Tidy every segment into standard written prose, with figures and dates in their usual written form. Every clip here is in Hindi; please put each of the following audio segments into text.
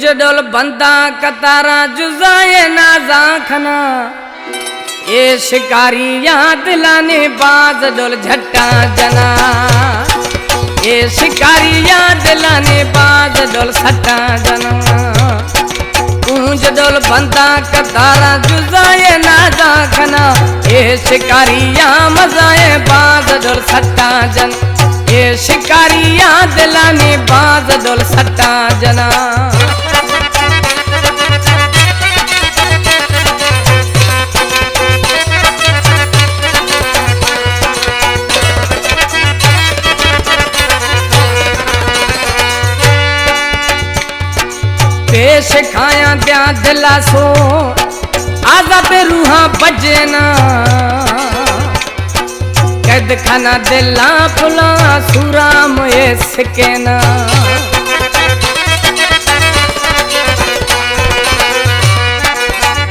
गूंज डोल बंदा कतारा जुजाए नाजा खना ये शिकारियां दिलाने बाज डोल झट्टा जना ये शिकारियां दिलाने बाज डोल सट्टा जना गूंज डोल बंदा कतारा जुजाए नाजा खना ये शिकारियां मजाए बाज डोल सट्टा जन ये शिकारियां दिलाने बाज डोल सट्टा जना पेश खाया द्या दिलासो आजाद रूहा बजना कैद खाना दिला फुला सूरा मोए सिकेना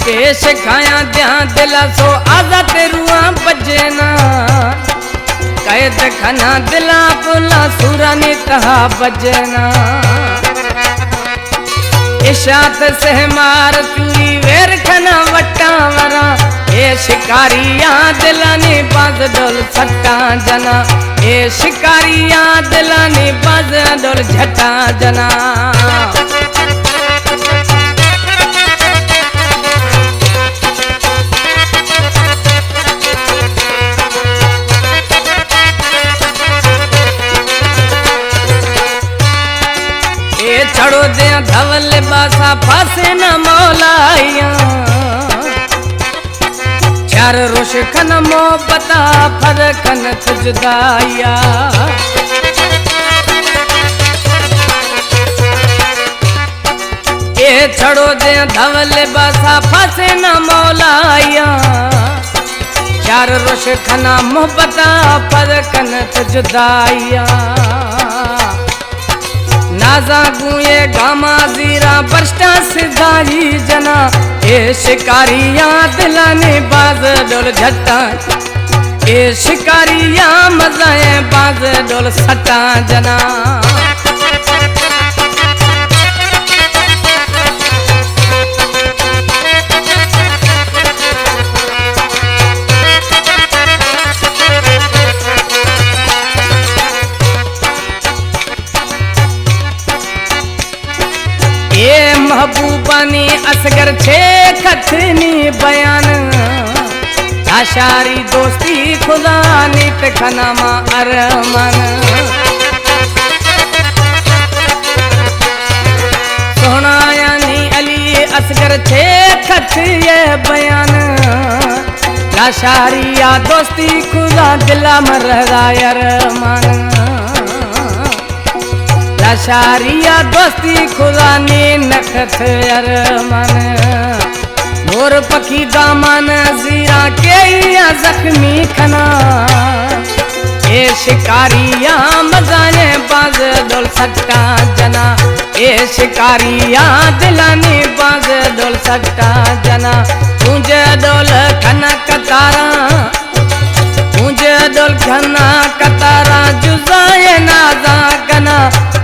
पेश खाया द्या दिलासो आजाद रूहा बजना कैद खाना दिला फुला सूरा ने तहा बजना इशात से मार चूरी वेर खना वट्टा वरा ये शिकारियां दिलाने बाज डोल सट्टा जना ये शिकारियां दिलाने बाज डोल झट्टा जना चढ़ो दे धवल बासा फासे न मौलाइया चार रोश खन मोहब्बता फर खन जुदाइया ये चढ़ो दे धवल बासा फासे न मौलाइया चार रोश खना मोहब्बता फर खन जुदाइया नाजा गुए गामा जीरा बर्ष्टा सिधाई जना ये शिकारियां दिलाने बाज डोल झट्टा ये शिकारियां मजाए बाज डोल सट्टा जना ये महबूबानी असगर छे खतनी बयान आशारी दोस्ती खुदा नीत खनामा अरमान सोना यानी अली असगर छे खत ये बयान आशारी या दोस्ती खुदा दिला मर अरमान शारिया दोस्ती खुदा ने नखत अरमान मोर पखी दामन जीरा के या जख्मी खना ये शिकारियां मजाने बाज डोल सट्टा जना ये शिकारियां दिलाने बाज डोल सट्टा जना मुझे डोल खना कतारा मुझे डोल खना कतारा जुजाए नाजा कना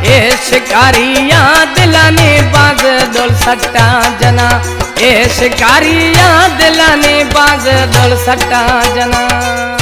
ये शिकारियां दिलाने बाज डोल सट्टा जना ये शिकारियां दिलाने बाज डोल सट्टा जना।